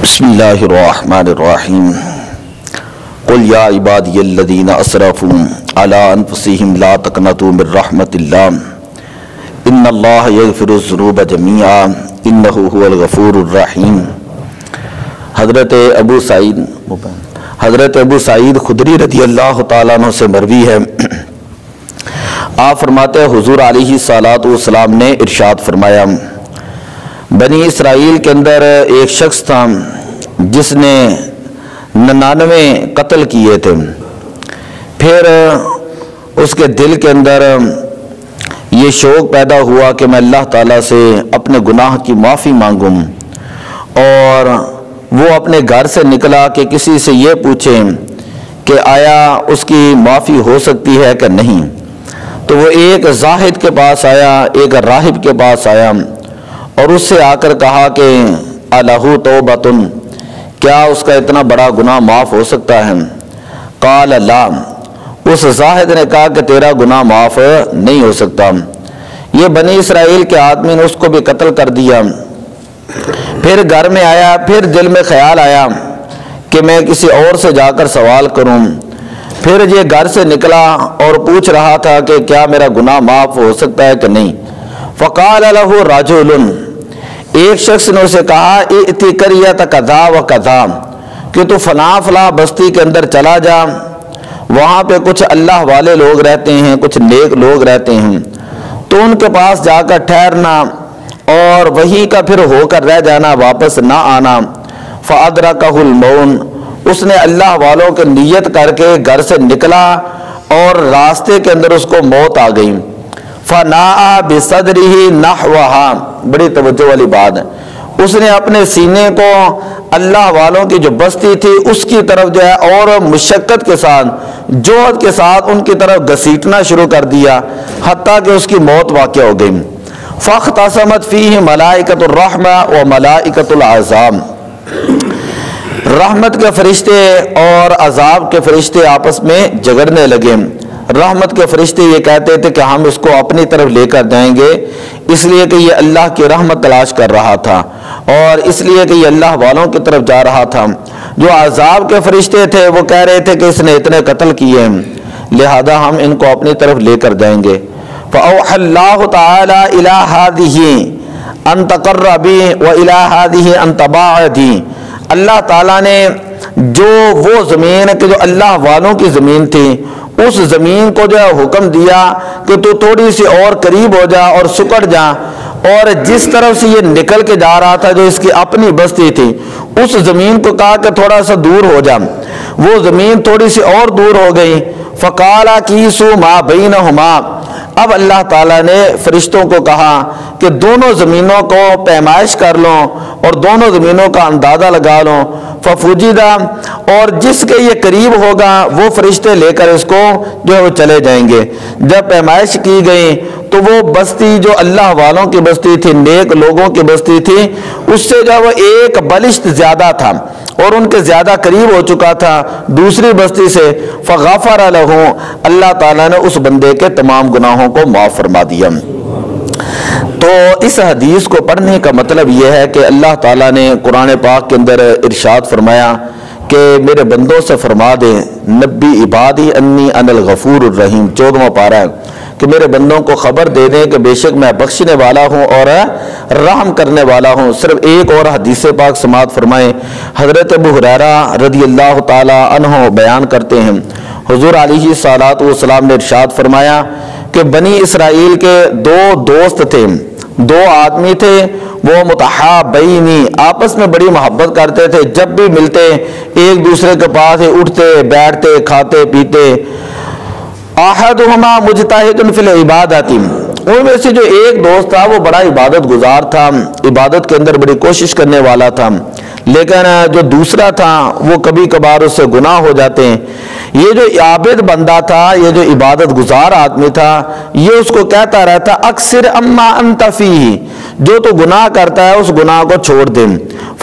بسم اللہ الرحمن الرحیم قل یا عبادی الذین اسرفوا علی انفسہم لا تقنطوا من رحمت اللہ ان اللہ یغفر الذنوب جميعا انہ هو الغفور الرحیم۔ حضرت ابو سعید خدری رضی اللہ تعالیٰ عنہ سے مروی ہے، آپ فرماتے ہیں حضور علیہ الصلوۃ والسلام نے ارشاد فرمایا، بنی اسرائیل کے اندر ایک شخص تھا جس نے 99 قتل کیے تھے، پھر اس کے دل کے اندر یہ شوق پیدا ہوا کہ میں اللہ تعالیٰ سے اپنے گناہ کی معافی مانگوں، اور وہ اپنے گھر سے نکلا کہ کسی سے یہ پوچھے کہ آیا اس کی معافی ہو سکتی ہے کہ نہیں۔ تو وہ ایک زاہد کے پاس آیا، ایک راہب کے پاس آیا اور اس سے آ کر کہا کہ الہ توبۃ، کیا اس کا اتنا بڑا گناہ معاف ہو سکتا ہے؟ قال لا، اس زاہد نے کہا کہ تیرا گناہ معاف نہیں ہو سکتا۔ یہ بنی اسرائیل کے آدمی نے اس کو بھی قتل کر دیا۔ پھر گھر میں آیا، پھر دل میں خیال آیا کہ میں کسی اور سے جا کر سوال کروں۔ پھر یہ گھر سے نکلا اور پوچھ رہا تھا کہ کیا میرا گناہ معاف ہو سکتا ہے کہ نہیں۔ فقال له رجل، ایک شخص نے اسے کہا ائتی قریۃ کذا و کذا، کہ تو فلاں فلاں بستی کے اندر چلا جا، وہاں پہ کچھ اللہ والے لوگ رہتے ہیں، کچھ نیک لوگ رہتے ہیں، تو ان کے پاس جا کر ٹھہرنا اور وہیں کا پھر ہو کر رہ جانا، واپس نہ آنا۔ فادرکہ الموت، اس نے اللہ والوں کے نیت کر کے گھر سے نکلا اور راستے کے اندر اس کو موت آ گئی۔ فناء بصدرہ نحوہا، بڑی توجہ والی بات ہے، اس نے اپنے سینے کو اللہ والوں کی جو بستی تھی اس کی طرف جو ہے اور مشقت کے ساتھ، جوہد کے ساتھ ان کی طرف گھسیٹنا شروع کر دیا، حتیٰ کہ اس کی موت واقع ہو گئی۔ فاختصمت فیہ ملائکۃ الرحمہ و ملائکۃ العذاب، رحمت کے فرشتے اور عذاب کے فرشتے آپس میں جھگڑنے لگے۔ رحمت کے فرشتے یہ کہتے تھے کہ ہم اس کو اپنی طرف لے کر جائیں گے، اس لیے کہ یہ اللہ کی رحمت تلاش کر رہا تھا، اور اس لیے کہ یہ اللہ والوں کی طرف جا رہا تھا۔ جو عذاب کے فرشتے تھے وہ کہہ رہے تھے کہ اس نے اتنے قتل کیے ہیں، لہذا ہم ان کو اپنی طرف لے کر جائیں گے۔ فأوحى اللہ تعالی الی ہذہ ان تقربی و الی ہذہ ان تباعدی، اللہ تعالیٰ نے جو وہ زمین کہ جو اللہ والوں کی زمین تھی، اس زمین کو جو ہے حکم دیا کہ تو تھوڑی سی اور قریب ہو جا اور سکڑ جا، اور جس طرف سے یہ نکل کے جا رہا تھا جو اس کی اپنی بستی تھی، اس زمین کو کہا کہ تھوڑا سا دور ہو جا، وہ زمین تھوڑی سی اور دور ہو گئی۔ فقال کیسوا ما بینہما، اب اللہ تعالیٰ نے فرشتوں کو کہا کہ دونوں زمینوں کو پیمائش کر لو اور دونوں زمینوں کا اندازہ لگا لو۔ ففوجدہ، اور جس کے یہ قریب ہوگا وہ فرشتے لے کر اس کو جو ہے وہ چلے جائیں گے۔ جب پیمائش کی گئی تو وہ بستی جو اللہ والوں کی بستی تھی، نیک لوگوں کی بستی تھی، اس سے جو وہ ایک بلشت زیادہ تھا اور ان کے زیادہ قریب ہو چکا تھا دوسری بستی سے۔ فغفر لہ، اللہ تعالیٰ نے اس بندے کے تمام گناہوں کو معاف فرما دیا۔ تو اس حدیث کو پڑھنے کا مطلب یہ ہے کہ اللہ تعالیٰ نے قرآن پاک کے اندر ارشاد فرمایا کہ میرے بندوں سے فرما دے، نبی عبادی انی انا الغفور الرحیم، 14واں پارہ ہے، کہ میرے بندوں کو خبر دے دیں کہ بے شک میں بخشنے والا ہوں اور رحم کرنے والا ہوں۔ صرف ایک اور حدیث پاک سماعت فرمائیں، حضرت ابو ہریرہ رضی اللہ تعالی عنہ بیان کرتے ہیں، حضور علیہ الصلوۃ والسلام نے ارشاد فرمایا کہ بنی اسرائیل کے دو دوست تھے، دو آدمی تھے، وہ متحابین، آپس میں بڑی محبت کرتے تھے، جب بھی ملتے ایک دوسرے کے پاس اٹھتے بیٹھتے کھاتے پیتے۔ احدہما مجتہد فی العبادۃ، ان میں سے جو ایک دوست تھا وہ بڑا عبادت گزار تھا، عبادت کے اندر بڑی کوشش کرنے والا تھا، لیکن جو دوسرا تھا وہ کبھی کبھار اس سے گناہ ہو جاتے ہیں۔ یہ جو عابد بندہ تھا، یہ جو عبادت گزار آدمی تھا، یہ اس کو کہتا رہتا اکثر اما انت فیہ، جو تو گناہ کرتا ہے اس گناہ کو چھوڑ دیں۔